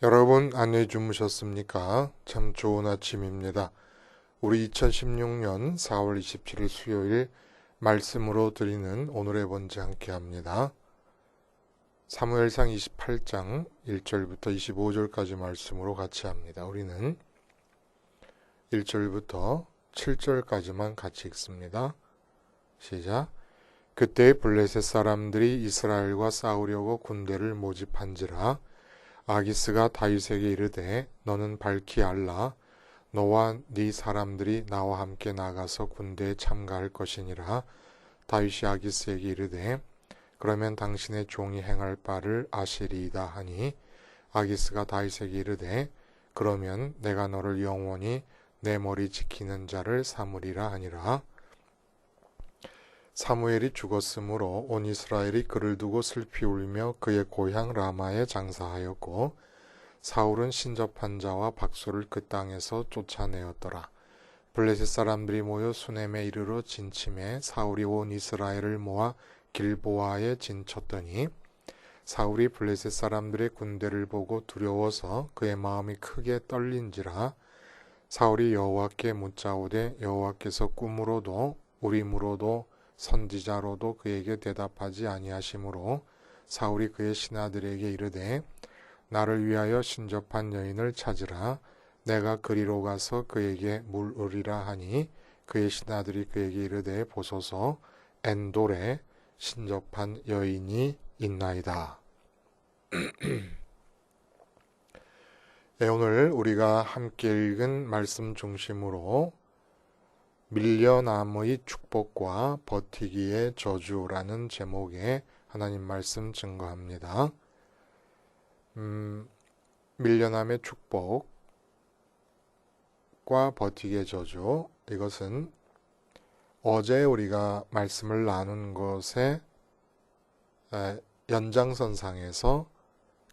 여러분 안녕히 주무셨습니까? 참 좋은 아침입니다. 우리 2016년 4월 27일 수요일 말씀으로 드리는 오늘의 본지 함께 합니다. 사무엘상 28장 1절부터 25절까지 말씀으로 같이 합니다. 우리는 1절부터 7절까지만 같이 읽습니다. 시작. 그때 블레셋 사람들이 이스라엘과 싸우려고 군대를 모집한지라 아기스가 다윗에게 이르되 너는 밝히 알라 너와 네 사람들이 나와 함께 나가서 군대에 참가할 것이니라. 다윗이 아기스에게 이르되 그러면 당신의 종이 행할 바를 아시리이다 하니 아기스가 다윗에게 이르되 그러면 내가 너를 영원히 내 머리 지키는 자를 삼으리라 하니라. 사무엘이 죽었으므로 온 이스라엘이 그를 두고 슬피 울며 그의 고향 라마에 장사하였고 사울은 신접한 자와 박소를 그 땅에서 쫓아내었더라. 블레셋 사람들이 모여 수넴에 이르러 진침해 사울이 온 이스라엘을 모아 길보아에 진쳤더니 사울이 블레셋 사람들의 군대를 보고 두려워서 그의 마음이 크게 떨린지라. 사울이 여호와께 묻자오되 여호와께서 꿈으로도 우림으로도 선지자로도 그에게 대답하지 아니하시므로 사울이 그의 신하들에게 이르되 나를 위하여 신접한 여인을 찾으라. 내가 그리로 가서 그에게 물으리라 하니 그의 신하들이 그에게 이르되 보소서 엔돌에 신접한 여인이 있나이다. 네, 오늘 우리가 함께 읽은 말씀 중심으로 밀려남의 축복과 버티기의 저주라는 제목의 하나님 말씀 증거합니다. 밀려남의 축복과 버티기의 저주, 이것은 어제 우리가 말씀을 나눈 것의 연장선상에서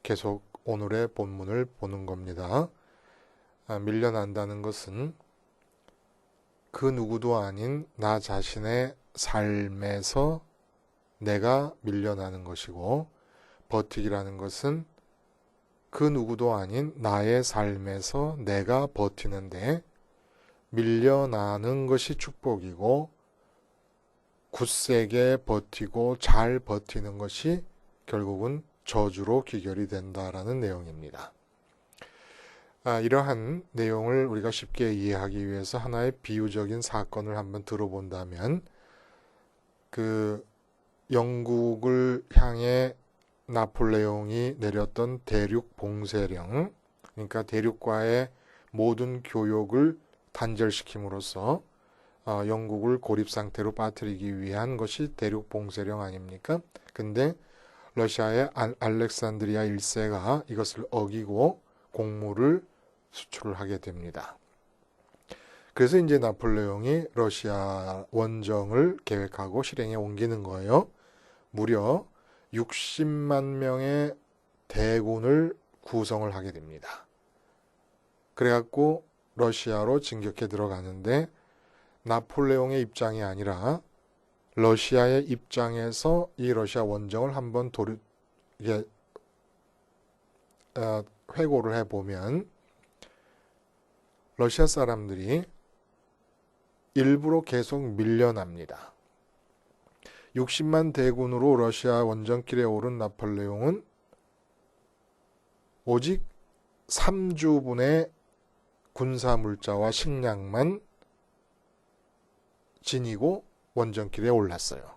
계속 오늘의 본문을 보는 겁니다. 밀려난다는 것은 그 누구도 아닌 나 자신의 삶에서 내가 밀려나는 것이고, 버티기라는 것은 그 누구도 아닌 나의 삶에서 내가 버티는데 밀려나는 것이 축복이고, 굳세게 버티고 잘 버티는 것이 결국은 저주로 귀결이 된다라는 내용입니다. 이러한 내용을 우리가 쉽게 이해하기 위해서 하나의 비유적인 사건을 한번 들어본다면, 그 영국을 향해 나폴레옹이 내렸던 대륙 봉쇄령, 그러니까 대륙과의 모든 교역을 단절시킴으로써 영국을 고립 상태로 빠뜨리기 위한 것이 대륙 봉쇄령 아닙니까? 근데 러시아의 알렉산드리아 1세가 이것을 어기고 공물을 수출을 하게 됩니다. 그래서 이제 나폴레옹이 러시아 원정을 계획하고 실행에 옮기는 거예요. 무려 60만 명의 대군을 구성을 하게 됩니다. 그래갖고 러시아로 진격해 들어가는데 나폴레옹의 입장이 아니라 러시아의 입장에서 이 러시아 원정을 한번 회고를 해보면 러시아 사람들이 일부러 계속 밀려납니다. 60만 대군으로 러시아 원정길에 오른 나폴레옹은 오직 3주분의 군사물자와 식량만 지니고 원정길에 올랐어요.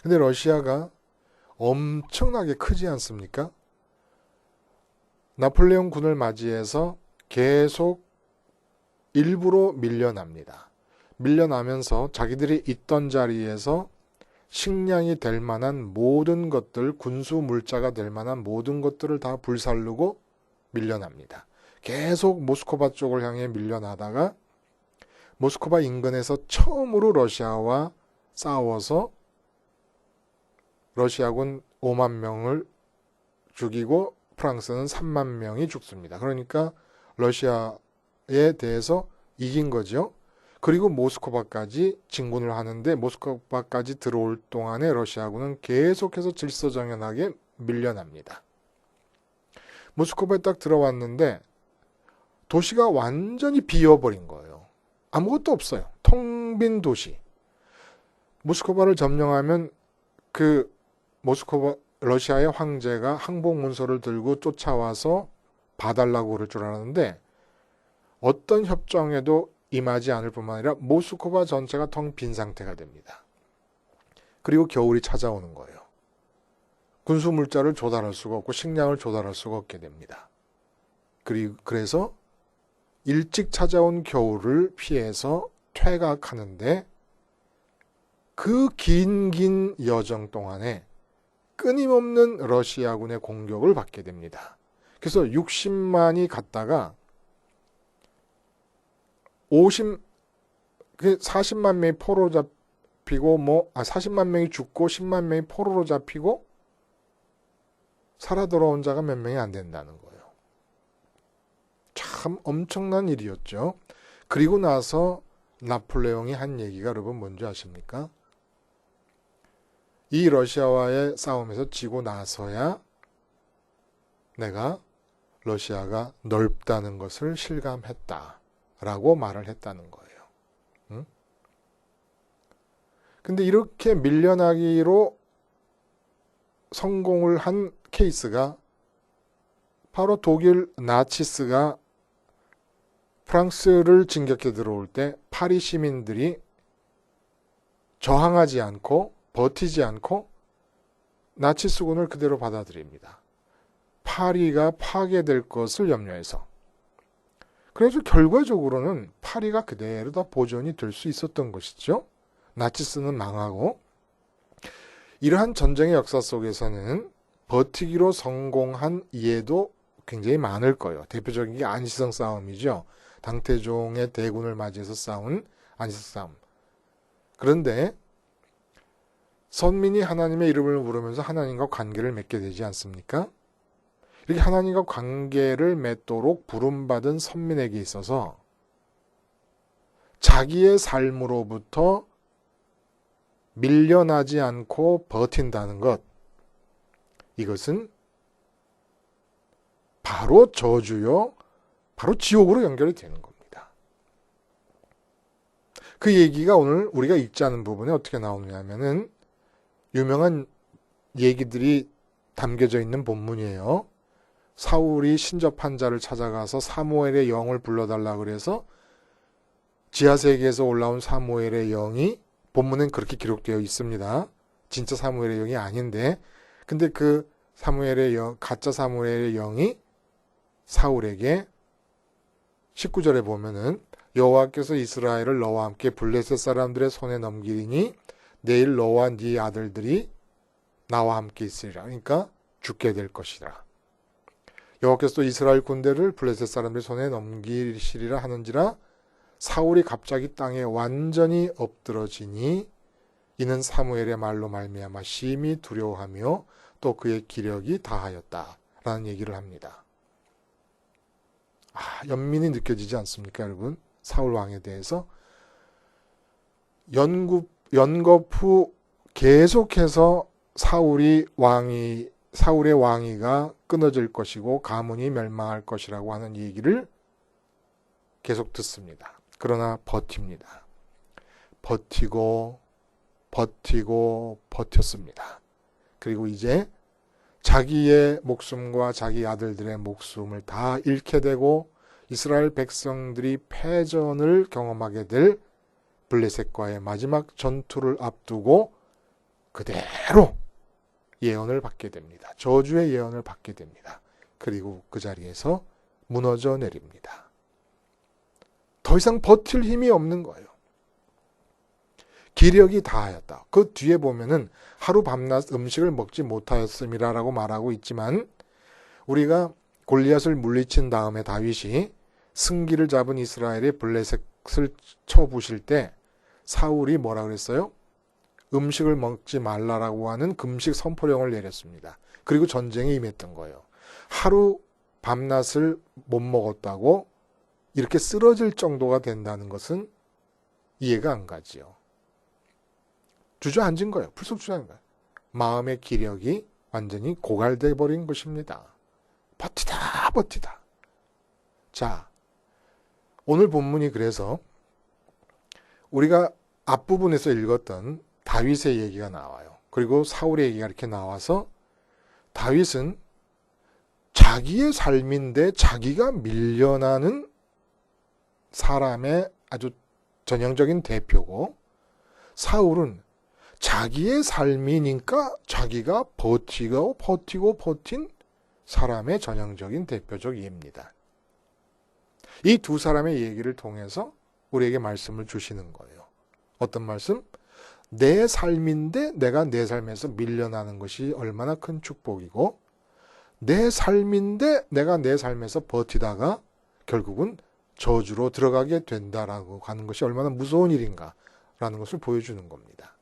근데 러시아가 엄청나게 크지 않습니까? 나폴레옹 군을 맞이해서 계속 일부러 밀려납니다. 밀려나면서 자기들이 있던 자리에서 식량이 될 만한 모든 것들, 군수 물자가 될 만한 모든 것들을 다 불살르고 밀려납니다. 계속 모스크바 쪽을 향해 밀려나다가 모스크바 인근에서 처음으로 러시아와 싸워서 러시아군 5만 명을 죽이고 프랑스는 3만 명이 죽습니다. 그러니까 러시아에 대해서 이긴 거죠. 그리고 모스크바까지 진군을 하는데 모스크바까지 들어올 동안에 러시아군은 계속해서 질서정연하게 밀려납니다. 모스크바에 딱 들어왔는데 도시가 완전히 비어버린 거예요. 아무것도 없어요. 텅 빈 도시. 모스크바를 점령하면 그 모스크바 러시아의 황제가 항복 문서를 들고 쫓아와서 봐달라고 그럴 줄 알았는데 어떤 협정에도 임하지 않을 뿐만 아니라 모스크바 전체가 텅 빈 상태가 됩니다. 그리고 겨울이 찾아오는 거예요. 군수 물자를 조달할 수가 없고 식량을 조달할 수가 없게 됩니다. 그래서 일찍 찾아온 겨울을 피해서 퇴각하는데 그 긴 여정 동안에 끊임없는 러시아군의 공격을 받게 됩니다. 그래서 60만이 갔다가 40만 명이 포로로 잡히고 40만 명이 죽고 10만 명이 포로로 잡히고 살아 돌아온 자가 몇 명이 안 된다는 거예요. 참 엄청난 일이었죠. 그리고 나서 나폴레옹이 한 얘기가 여러분 뭔지 아십니까? 이 러시아와의 싸움에서 지고 나서야 내가 러시아가 넓다는 것을 실감했다라고 말을 했다는 거예요. 응? 근데 이렇게 밀려나기로 성공을 한 케이스가 바로 독일 나치스가 프랑스를 진격해 들어올 때 파리 시민들이 저항하지 않고 버티지 않고 나치스군을 그대로 받아들입니다. 파리가 파괴될 것을 염려해서. 그래서 결과적으로는 파리가 그대로 다 보존이 될 수 있었던 것이죠. 나치스는 망하고. 이러한 전쟁의 역사 속에서는 버티기로 성공한 예도 굉장히 많을 거예요. 대표적인 게 안시성 싸움이죠. 당태종의 대군을 맞이해서 싸운 안시성 싸움. 그런데 선민이 하나님의 이름을 부르면서 하나님과 관계를 맺게 되지 않습니까? 이렇게 하나님과 관계를 맺도록 부름받은 선민에게 있어서 자기의 삶으로부터 밀려나지 않고 버틴다는 것, 이것은 바로 저주요, 바로 지옥으로 연결이 되는 겁니다. 그 얘기가 오늘 우리가 읽지 않은 부분에 어떻게 나오느냐면은 유명한 얘기들이 담겨져 있는 본문이에요. 사울이 신접한 자를 찾아가서 사무엘의 영을 불러달라 그래서 지하세계에서 올라온 사무엘의 영이 본문엔 그렇게 기록되어 있습니다. 진짜 사무엘의 영이 아닌데, 근데 그 사무엘의 영, 가짜 사무엘의 영이 사울에게 19절에 보면은 여호와께서 이스라엘을 너와 함께 블레셋 사람들의 손에 넘기리니 내일 너와 네 아들들이 나와 함께 있으리라. 그러니까 죽게 될 것이라. 여호와께서 이스라엘 군대를 블레셋 사람들의 손에 넘기시리라 하는지라 사울이 갑자기 땅에 완전히 엎드러지니 이는 사무엘의 말로 말미암아 심히 두려워하며 또 그의 기력이 다하였다라는 얘기를 합니다. 연민이 느껴지지 않습니까, 여러분? 사울 왕에 대해서 연겁 후 계속해서 사울의 왕위가 끊어질 것이고 가문이 멸망할 것이라고 하는 얘기를 계속 듣습니다. 그러나 버팁니다. 버티고 버텼습니다. 그리고 이제 자기의 목숨과 자기 아들들의 목숨을 다 잃게 되고 이스라엘 백성들이 패전을 경험하게 될 블레셋과의 마지막 전투를 앞두고 그대로 예언을 받게 됩니다. 저주의 예언을 받게 됩니다. 그리고 그 자리에서 무너져 내립니다. 더 이상 버틸 힘이 없는 거예요. 기력이 다하였다. 그 뒤에 보면은 하루 밤낮 음식을 먹지 못하였음이라고 말하고 있지만 우리가 골리앗을 물리친 다음에 다윗이 승기를 잡은 이스라엘의 블레셋을 쳐부실 때 사울이 뭐라 그랬어요? 음식을 먹지 말라라고 하는 금식 선포령을 내렸습니다. 그리고 전쟁에 임했던 거예요. 하루 밤낮을 못 먹었다고 이렇게 쓰러질 정도가 된다는 것은 이해가 안 가지요. 주저앉은 거예요. 풀썩 주저앉은 거예요. 마음의 기력이 완전히 고갈돼 버린 것입니다. 버티다 버티다. 자, 오늘 본문이 그래서 우리가 앞부분에서 읽었던 다윗의 얘기가 나와요. 그리고 사울의 얘기가 이렇게 나와서 다윗은 자기의 삶인데 자기가 밀려나는 사람의 아주 전형적인 대표고, 사울은 자기의 삶이니까 자기가 버틴 사람의 전형적인 대표적 예입니다. 이 두 사람의 얘기를 통해서 우리에게 말씀을 주시는 거예요. 어떤 말씀? 내 삶인데 내가 내 삶에서 밀려나는 것이 얼마나 큰 축복이고, 내 삶인데 내가 내 삶에서 버티다가 결국은 저주로 들어가게 된다라고 하는 것이 얼마나 무서운 일인가라는 것을 보여주는 겁니다.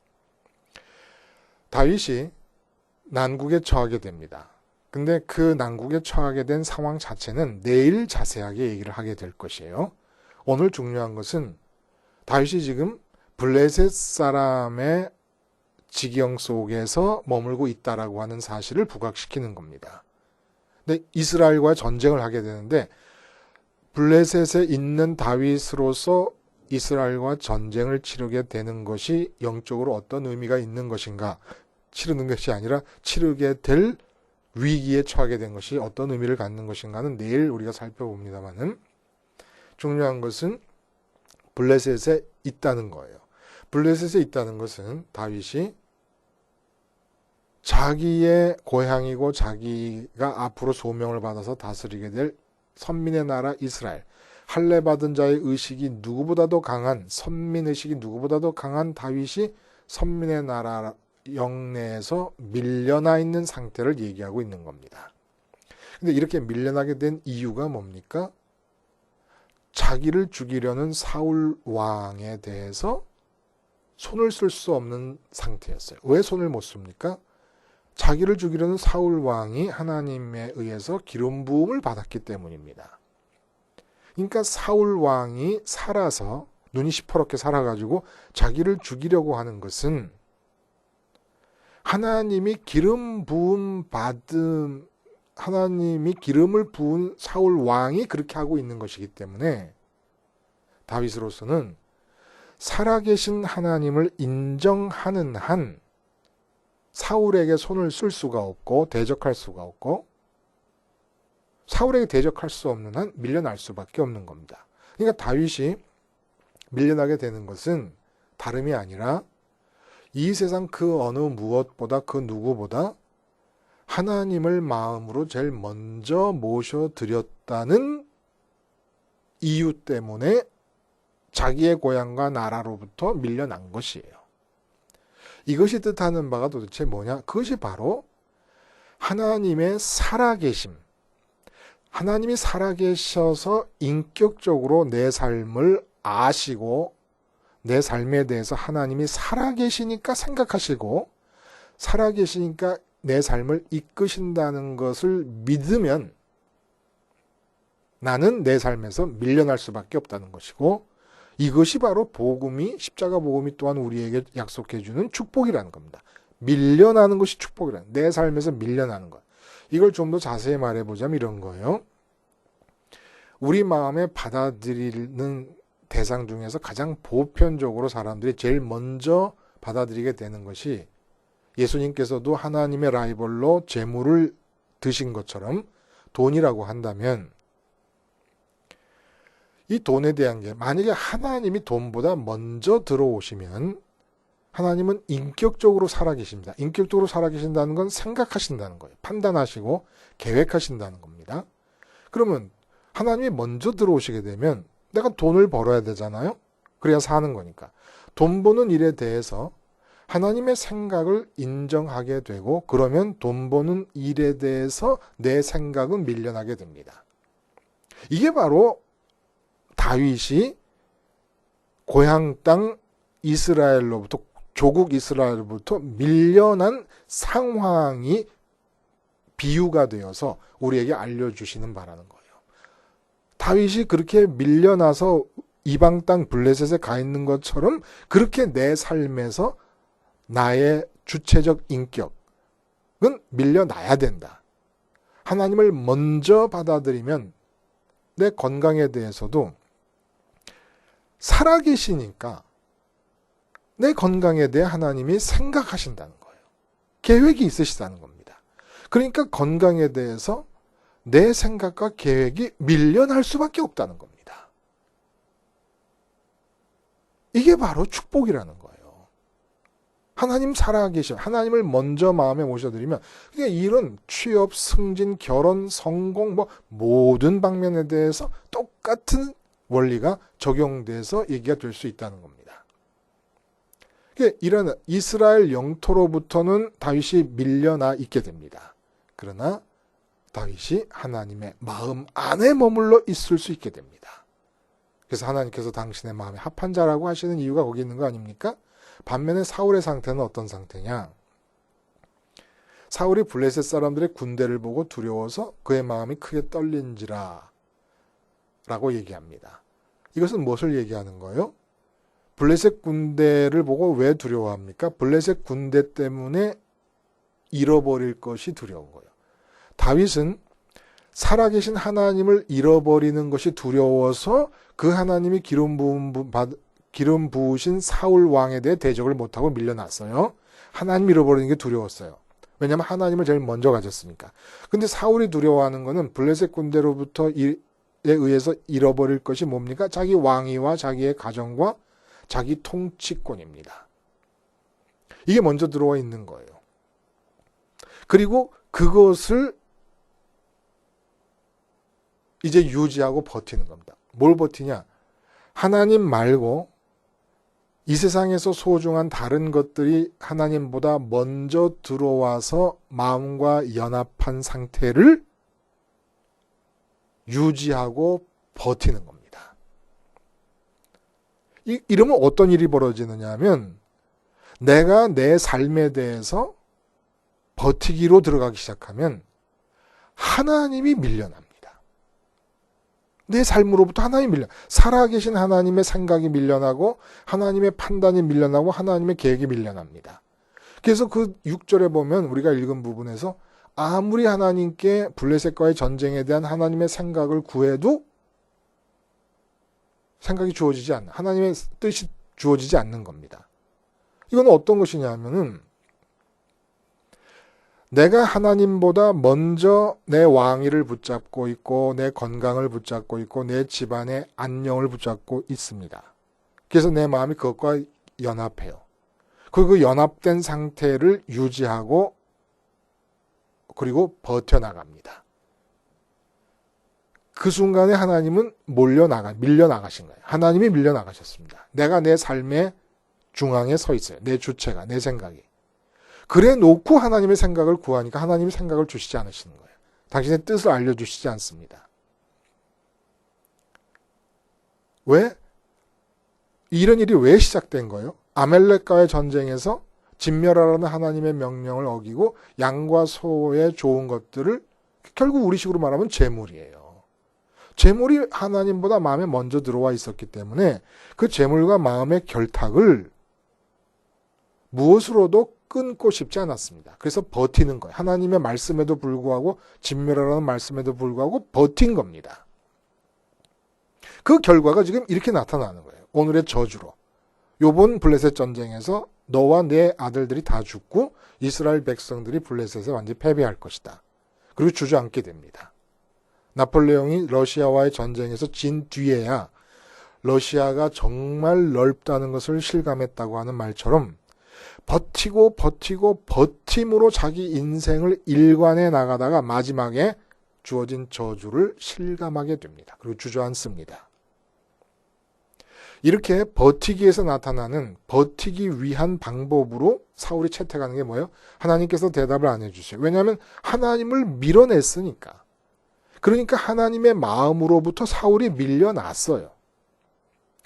다윗이 난국에 처하게 됩니다. 근데 그 난국에 처하게 된 상황 자체는 내일 자세하게 얘기를 하게 될 것이에요. 오늘 중요한 것은 다윗이 지금 블레셋 사람의 지경 속에서 머물고 있다라고 하는 사실을 부각시키는 겁니다. 근데 이스라엘과 전쟁을 하게 되는데 블레셋에 있는 다윗으로서 이스라엘과 전쟁을 치르게 되는 것이 영적으로 어떤 의미가 있는 것인가, 치르는 것이 아니라 치르게 될 위기에 처하게 된 것이 어떤 의미를 갖는 것인가는 내일 우리가 살펴봅니다만은, 중요한 것은 블레셋에 있다는 거예요. 블레셋에 있다는 것은 다윗이 자기의 고향이고 자기가 앞으로 소명을 받아서 다스리게 될 선민의 나라 이스라엘, 할례 받은 자의 의식이 누구보다도 강한, 선민의식이 누구보다도 강한 다윗이 선민의 나라 영내에서 밀려나 있는 상태를 얘기하고 있는 겁니다. 근데 이렇게 밀려나게 된 이유가 뭡니까? 자기를 죽이려는 사울 왕에 대해서 손을 쓸 수 없는 상태였어요. 왜 손을 못 씁니까? 자기를 죽이려는 사울 왕이 하나님에 의해서 기름 부음을 받았기 때문입니다. 그러니까 사울 왕이 살아서 눈이 시퍼렇게 살아가지고 자기를 죽이려고 하는 것은 하나님이 기름 부음 받은, 하나님이 기름을 부은 사울 왕이 그렇게 하고 있는 것이기 때문에 다윗으로서는 살아계신 하나님을 인정하는 한 사울에게 손을 쓸 수가 없고 대적할 수가 없고, 사울에게 대적할 수 없는 한 밀려날 수밖에 없는 겁니다. 그러니까 다윗이 밀려나게 되는 것은 다름이 아니라 이 세상 그 어느 무엇보다 그 누구보다 하나님을 마음으로 제일 먼저 모셔드렸다는 이유 때문에 자기의 고향과 나라로부터 밀려난 것이에요. 이것이 뜻하는 바가 도대체 뭐냐? 그것이 바로 하나님의 살아계심, 하나님이 살아계셔서 인격적으로 내 삶을 아시고 내 삶에 대해서 하나님이 살아계시니까 생각하시고 살아계시니까 내 삶을 이끄신다는 것을 믿으면 나는 내 삶에서 밀려날 수밖에 없다는 것이고, 이것이 바로 복음이, 십자가 복음이 또한 우리에게 약속해주는 축복이라는 겁니다. 밀려나는 것이 축복이라는, 내 삶에서 밀려나는 것. 이걸 좀 더 자세히 말해보자면 이런 거예요. 우리 마음에 받아들이는 대상 중에서 가장 보편적으로 사람들이 제일 먼저 받아들이게 되는 것이, 예수님께서도 하나님의 라이벌로 재물을 드신 것처럼 돈이라고 한다면, 이 돈에 대한 게, 만약에 하나님이 돈보다 먼저 들어오시면 하나님은 인격적으로 살아계십니다. 인격적으로 살아계신다는 건 생각하신다는 거예요. 판단하시고 계획하신다는 겁니다. 그러면 하나님이 먼저 들어오시게 되면 내가 돈을 벌어야 되잖아요. 그래야 사는 거니까. 돈 버는 일에 대해서 하나님의 생각을 인정하게 되고, 그러면 돈 버는 일에 대해서 내 생각은 밀려나게 됩니다. 이게 바로 다윗이 고향 땅 이스라엘로부터, 조국 이스라엘로부터 밀려난 상황이 비유가 되어서 우리에게 알려주시는 바라는 거예요. 다윗이 그렇게 밀려나서 이방 땅 블레셋에 가 있는 것처럼 그렇게 내 삶에서 나의 주체적 인격은 밀려나야 된다. 하나님을 먼저 받아들이면 내 건강에 대해서도 살아계시니까 내 건강에 대해 하나님이 생각하신다는 거예요. 계획이 있으시다는 겁니다. 그러니까 건강에 대해서 내 생각과 계획이 밀려날 수밖에 없다는 겁니다. 이게 바로 축복이라는 거예요. 하나님 살아계셔. 하나님을 먼저 마음에 모셔드리면 그러니까 이런 취업, 승진, 결혼, 성공 모든 방면에 대해서 똑같은 원리가 적용돼서 얘기가 될 수 있다는 겁니다. 그러니까 이런 이스라엘 영토로부터는 다윗이 밀려나 있게 됩니다. 그러나 다윗이 하나님의 마음 안에 머물러 있을 수 있게 됩니다. 그래서 하나님께서 당신의 마음에 합한 자라고 하시는 이유가 거기 있는 거 아닙니까? 반면에 사울의 상태는 어떤 상태냐? 사울이 블레셋 사람들의 군대를 보고 두려워서 그의 마음이 크게 떨린지라 라고 얘기합니다. 이것은 무엇을 얘기하는 거예요? 블레셋 군대를 보고 왜 두려워합니까? 블레셋 군대 때문에 잃어버릴 것이 두려운 거예요. 다윗은 살아계신 하나님을 잃어버리는 것이 두려워서 그 하나님이 기름 부으신 사울 왕에 대해 대적을 못하고 밀려났어요. 하나님 잃어버리는 게 두려웠어요. 왜냐하면 하나님을 제일 먼저 가졌으니까. 근데 사울이 두려워하는 것은 블레셋 군대로부터에 의해서 잃어버릴 것이 뭡니까? 자기 왕위와 자기의 가정과 자기 통치권입니다. 이게 먼저 들어와 있는 거예요. 그리고 그것을 이제 유지하고 버티는 겁니다. 뭘 버티냐? 하나님 말고 이 세상에서 소중한 다른 것들이 하나님보다 먼저 들어와서 마음과 연합한 상태를 유지하고 버티는 겁니다. 이러면 어떤 일이 벌어지느냐 하면 내가 내 삶에 대해서 버티기로 들어가기 시작하면 하나님이 밀려납니다. 내 삶으로부터 하나님이 살아계신 하나님의 생각이 밀려나고 하나님의 판단이 밀려나고 하나님의 계획이 밀려납니다. 그래서 그 6절에 보면 우리가 읽은 부분에서 아무리 하나님께 블레셋과의 전쟁에 대한 하나님의 생각을 구해도 생각이 주어지지 않는, 하나님의 뜻이 주어지지 않는 겁니다. 이건 어떤 것이냐 하면은 내가 하나님보다 먼저 내 왕위를 붙잡고 있고 내 건강을 붙잡고 있고 내 집안의 안녕을 붙잡고 있습니다. 그래서 내 마음이 그것과 연합해요. 그리고 그 연합된 상태를 유지하고 그리고 버텨나갑니다. 그 순간에 하나님은 밀려나가신 거예요. 하나님이 밀려나가셨습니다. 내가 내 삶의 중앙에 서 있어요. 내 주체가, 내 생각이. 그래 놓고 하나님의 생각을 구하니까 하나님이 생각을 주시지 않으시는 거예요. 당신의 뜻을 알려주시지 않습니다. 왜? 이런 일이 왜 시작된 거예요? 아멜렉과의 전쟁에서 진멸하라는 하나님의 명령을 어기고 양과 소의 좋은 것들을 결국 우리식으로 말하면 재물이에요. 재물이 하나님보다 마음에 먼저 들어와 있었기 때문에 그 재물과 마음의 결탁을 무엇으로도 끊고 싶지 않았습니다. 그래서 버티는 거예요. 하나님의 말씀에도 불구하고 진멸하라는 말씀에도 불구하고 버틴 겁니다. 그 결과가 지금 이렇게 나타나는 거예요. 오늘의 저주로. 요번 블레셋 전쟁에서 너와 내 아들들이 다 죽고 이스라엘 백성들이 블레셋에 완전히 패배할 것이다. 그리고 주저앉게 됩니다. 나폴레옹이 러시아와의 전쟁에서 진 뒤에야 러시아가 정말 넓다는 것을 실감했다고 하는 말처럼 버티고 버팀으로 자기 인생을 일관해 나가다가 마지막에 주어진 저주를 실감하게 됩니다. 그리고 주저앉습니다. 이렇게 버티기 위해서 나타나는 버티기 위한 방법으로 사울이 채택하는 게 뭐예요? 하나님께서 대답을 안 해주세요. 왜냐하면 하나님을 밀어냈으니까. 그러니까 하나님의 마음으로부터 사울이 밀려났어요.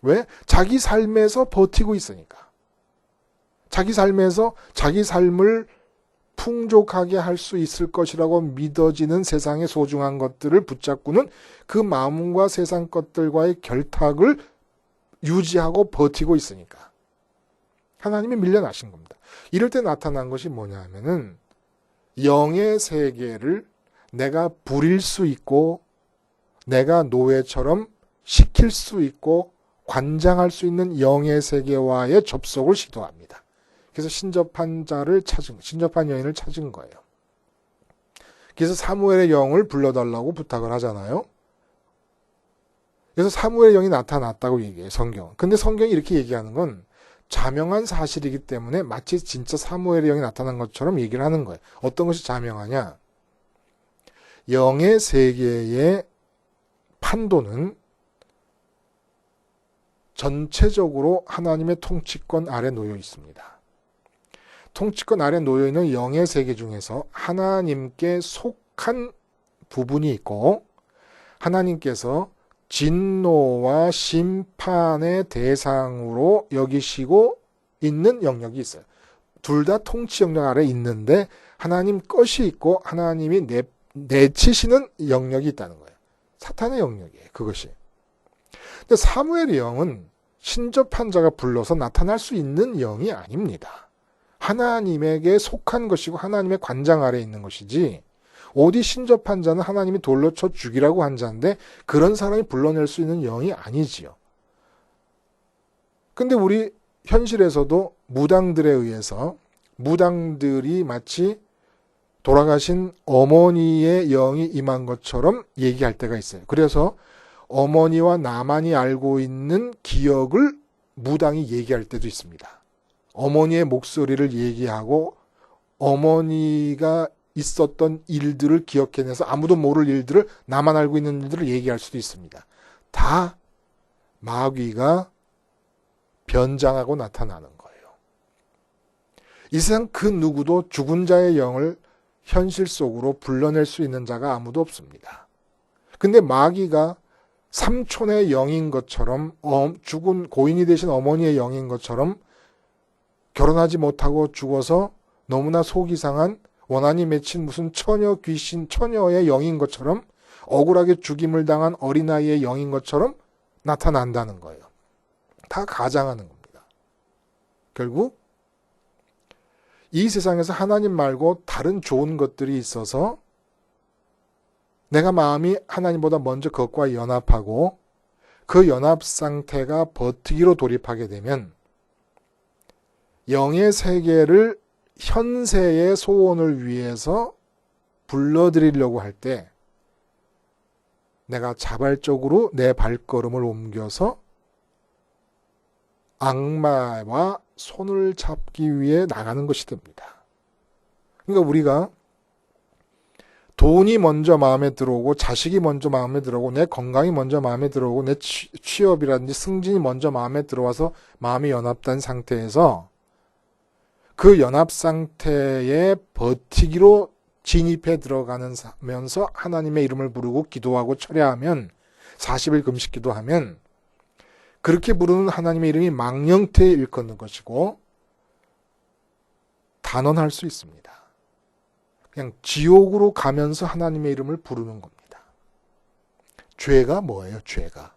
왜? 자기 삶에서 버티고 있으니까. 자기 삶에서 자기 삶을 풍족하게 할 수 있을 것이라고 믿어지는 세상의 소중한 것들을 붙잡고는 그 마음과 세상 것들과의 결탁을 유지하고 버티고 있으니까. 하나님이 밀려나신 겁니다. 이럴 때 나타난 것이 뭐냐 하면은 영의 세계를 내가 부릴 수 있고 내가 노예처럼 시킬 수 있고 관장할 수 있는 영의 세계와의 접속을 시도합니다. 그래서 신접한 여인을 찾은 거예요. 그래서 사무엘의 영을 불러달라고 부탁을 하잖아요. 그래서 사무엘의 영이 나타났다고 얘기해요, 성경은. 근데 성경이 이렇게 얘기하는 건 자명한 사실이기 때문에 마치 진짜 사무엘의 영이 나타난 것처럼 얘기를 하는 거예요. 어떤 것이 자명하냐? 영의 세계의 판도는 전체적으로 하나님의 통치권 아래 놓여 있습니다. 통치권 아래 놓여 있는 영의 세계 중에서 하나님께 속한 부분이 있고 하나님께서 진노와 심판의 대상으로 여기시고 있는 영역이 있어요. 둘 다 통치 영역 아래 있는데 하나님 것이 있고 하나님이 내치시는 영역이 있다는 거예요. 사탄의 영역이에요. 그것이. 근데 사무엘의 영은 신접한 자가 불러서 나타날 수 있는 영이 아닙니다. 하나님에게 속한 것이고 하나님의 관장 아래에 있는 것이지 어디 신접한 자는 하나님이 돌로 쳐 죽이라고 한 자인데 그런 사람이 불러낼 수 있는 영이 아니지요. 근데 우리 현실에서도 무당들에 의해서 무당들이 마치 돌아가신 어머니의 영이 임한 것처럼 얘기할 때가 있어요. 그래서 어머니와 나만이 알고 있는 기억을 무당이 얘기할 때도 있습니다. 어머니의 목소리를 얘기하고 어머니가 있었던 일들을 기억해내서 아무도 모를 일들을 나만 알고 있는 일들을 얘기할 수도 있습니다. 다 마귀가 변장하고 나타나는 거예요. 이 세상 그 누구도 죽은 자의 영을 현실 속으로 불러낼 수 있는 자가 아무도 없습니다. 근데 마귀가 삼촌의 영인 것처럼 죽은 고인이 되신 어머니의 영인 것처럼 결혼하지 못하고 죽어서 너무나 속이 상한 원한이 맺힌 무슨 처녀 귀신 처녀의 영인 것처럼 억울하게 죽임을 당한 어린아이의 영인 것처럼 나타난다는 거예요. 다 가장하는 겁니다. 결국 이 세상에서 하나님 말고 다른 좋은 것들이 있어서 내가 마음이 하나님보다 먼저 그것과 연합하고 그 연합 상태가 버티기로 돌입하게 되면 영의 세계를 현세의 소원을 위해서 불러들이려고 할 때 내가 자발적으로 내 발걸음을 옮겨서 악마와 손을 잡기 위해 나가는 것이 됩니다. 그러니까 우리가 돈이 먼저 마음에 들어오고 자식이 먼저 마음에 들어오고 내 건강이 먼저 마음에 들어오고 내 취업이라든지 승진이 먼저 마음에 들어와서 마음이 연합된 상태에서 그 연합 상태에 버티기로 진입해 들어가면서 하나님의 이름을 부르고 기도하고 철야하면 40일 금식 기도하면 그렇게 부르는 하나님의 이름이 망령태에 일컫는 것이고 단언할 수 있습니다. 그냥 지옥으로 가면서 하나님의 이름을 부르는 겁니다. 죄가 뭐예요? 죄가.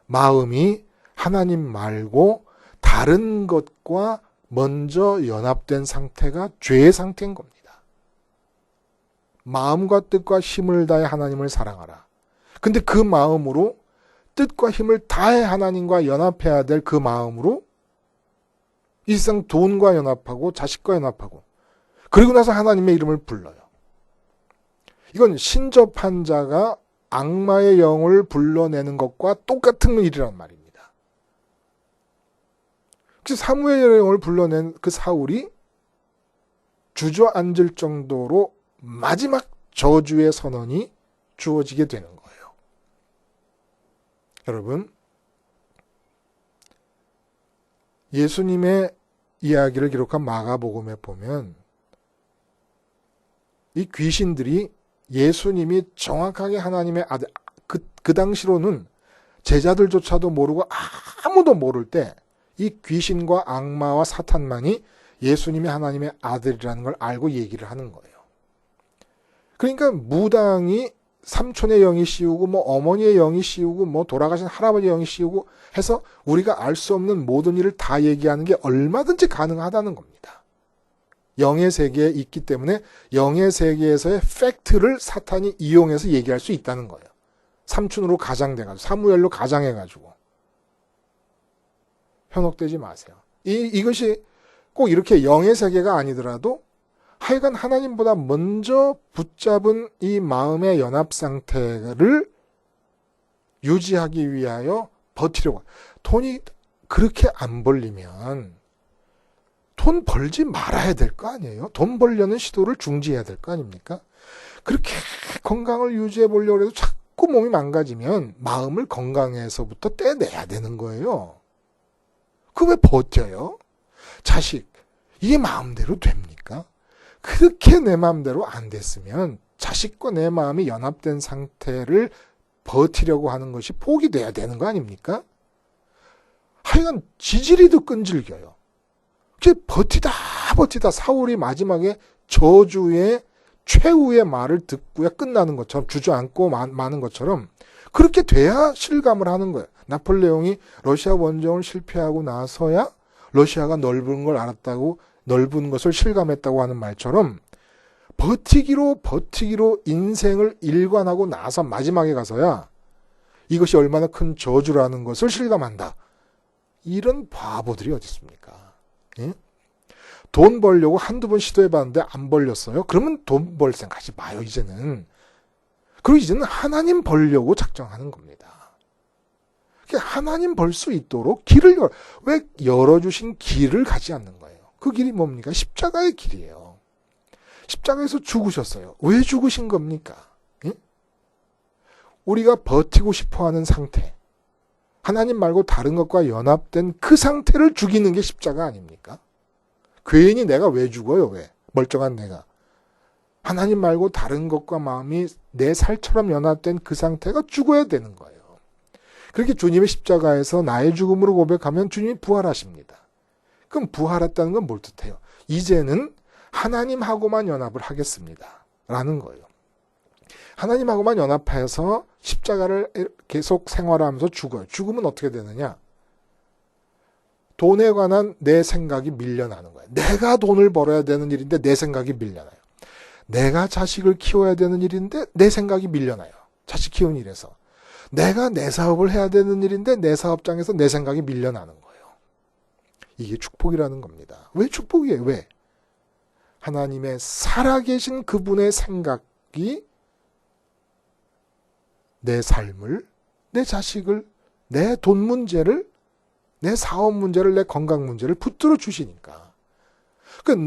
마음이 하나님 말고 다른 것과 먼저 연합된 상태가 죄의 상태인 겁니다. 마음과 뜻과 힘을 다해 하나님을 사랑하라. 근데 그 마음으로 뜻과 힘을 다해 하나님과 연합해야 될 그 마음으로 이 세상 돈과 연합하고 자식과 연합하고 그리고 나서 하나님의 이름을 불러요. 이건 신접한 자가 악마의 영을 불러내는 것과 똑같은 일이란 말입니다. 사무엘의 영을 불러낸 그 사울이 주저앉을 정도로 마지막 저주의 선언이 주어지게 되는 거예요. 여러분, 예수님의 이야기를 기록한 마가복음에 보면 이 귀신들이 예수님이 정확하게 하나님의 아들, 그 당시로는 제자들조차도 모르고 아무도 모를 때 이 귀신과 악마와 사탄만이 예수님이 하나님의 아들이라는 걸 알고 얘기를 하는 거예요. 그러니까 무당이 삼촌의 영이 씌우고 뭐 어머니의 영이 씌우고 뭐 돌아가신 할아버지의 영이 씌우고 해서 우리가 알 수 없는 모든 일을 다 얘기하는 게 얼마든지 가능하다는 겁니다. 영의 세계에 있기 때문에 영의 세계에서의 팩트를 사탄이 이용해서 얘기할 수 있다는 거예요. 삼춘으로 가장돼가지고 사무엘로 가장해가지고 현혹되지 마세요. 이것이 꼭 이렇게 영의 세계가 아니더라도 하여간 하나님보다 먼저 붙잡은 이 마음의 연합 상태를 유지하기 위하여 버티려고. 돈이 그렇게 안 벌리면 돈 벌지 말아야 될 거 아니에요? 돈 벌려는 시도를 중지해야 될 거 아닙니까? 그렇게 건강을 유지해 보려고 해도 자꾸 몸이 망가지면 마음을 건강에서부터 떼내야 되는 거예요. 그 왜 버텨요? 자식, 이게 마음대로 됩니까? 그렇게 내 마음대로 안 됐으면 자식과 내 마음이 연합된 상태를 버티려고 하는 것이 포기돼야 되는 거 아닙니까? 하여간 지지리도 끈질겨요. 버티다 사울이 마지막에 저주의 최후의 말을 듣고야 끝나는 것처럼 주저앉고 마는 것처럼 그렇게 돼야 실감을 하는 거예요. 나폴레옹이 러시아 원정을 실패하고 나서야 러시아가 넓은 걸 알았다고 넓은 것을 실감했다고 하는 말처럼 버티기로 인생을 일관하고 나서 마지막에 가서야 이것이 얼마나 큰 저주라는 것을 실감한다. 이런 바보들이 어디 있습니까? 예? 돈 벌려고 한두 번 시도해봤는데 안 벌렸어요? 그러면 돈 벌 생각하지 마요, 이제는. 그리고 이제는 하나님 벌려고 작정하는 겁니다. 하나님 벌 수 있도록 왜 열어주신 길을 가지 않는 거예요? 그 길이 뭡니까? 십자가의 길이에요. 십자가에서 죽으셨어요. 왜 죽으신 겁니까? 예? 우리가 버티고 싶어하는 상태, 하나님 말고 다른 것과 연합된 그 상태를 죽이는 게 십자가 아닙니까? 괜히 내가 왜 죽어요? 왜? 멀쩡한 내가. 하나님 말고 다른 것과 마음이 내 살처럼 연합된 그 상태가 죽어야 되는 거예요. 그렇게 주님의 십자가에서 나의 죽음으로 고백하면 주님이 부활하십니다. 그럼 부활했다는 건 뭘 뜻해요? 이제는 하나님하고만 연합을 하겠습니다. 라는 거예요. 하나님하고만 연합해서 십자가를 계속 생활하면서 죽어요. 죽으면 어떻게 되느냐? 돈에 관한 내 생각이 밀려나는 거예요. 내가 돈을 벌어야 되는 일인데 내 생각이 밀려나요. 내가 자식을 키워야 되는 일인데 내 생각이 밀려나요. 자식 키우는 일에서. 내가 내 사업을 해야 되는 일인데 내 사업장에서 내 생각이 밀려나는 거예요. 이게 축복이라는 겁니다. 왜 축복이에요? 왜? 하나님의 살아계신 그분의 생각이 내 삶을, 내 자식을, 내 돈 문제를, 내 사업 문제를, 내 건강 문제를 붙들어 주시니까.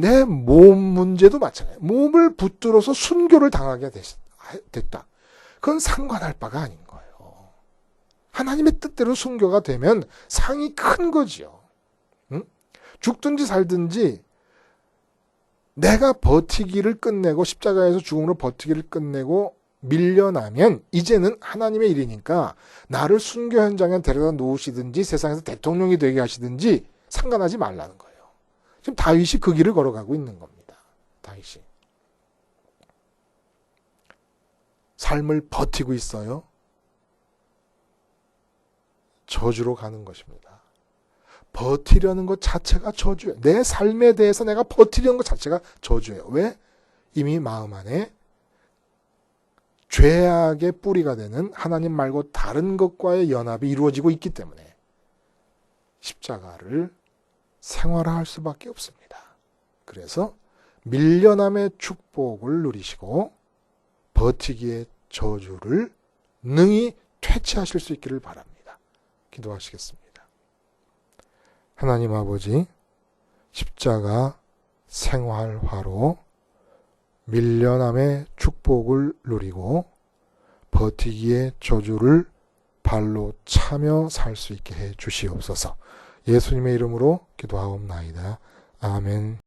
내 몸 문제도 마찬가지예요. 몸을 붙들어서 순교를 당하게 됐다. 그건 상관할 바가 아닌 거예요. 하나님의 뜻대로 순교가 되면 상이 큰 거지요. 응? 죽든지 살든지 내가 버티기를 끝내고 십자가에서 죽음으로 버티기를 끝내고 밀려나면 이제는 하나님의 일이니까 나를 순교 현장에 데려다 놓으시든지 세상에서 대통령이 되게 하시든지 상관하지 말라는 거예요. 지금 다윗이 그 길을 걸어가고 있는 겁니다. 다윗이. 삶을 버티고 있어요. 저주로 가는 것입니다. 버티려는 것 자체가 저주예요. 내 삶에 대해서 내가 버티려는 것 자체가 저주예요. 왜? 이미 마음 안에 죄악의 뿌리가 되는 하나님 말고 다른 것과의 연합이 이루어지고 있기 때문에 십자가를 생활화할 수밖에 없습니다. 그래서 밀려남의 축복을 누리시고 버티기의 저주를 능히 퇴치하실 수 있기를 바랍니다. 기도하시겠습니다. 하나님 아버지, 십자가 생활화로 밀려남의 축복을 누리고 버티기의 저주를 발로 차며 살 수 있게 해 주시옵소서. 예수님의 이름으로 기도하옵나이다. 아멘.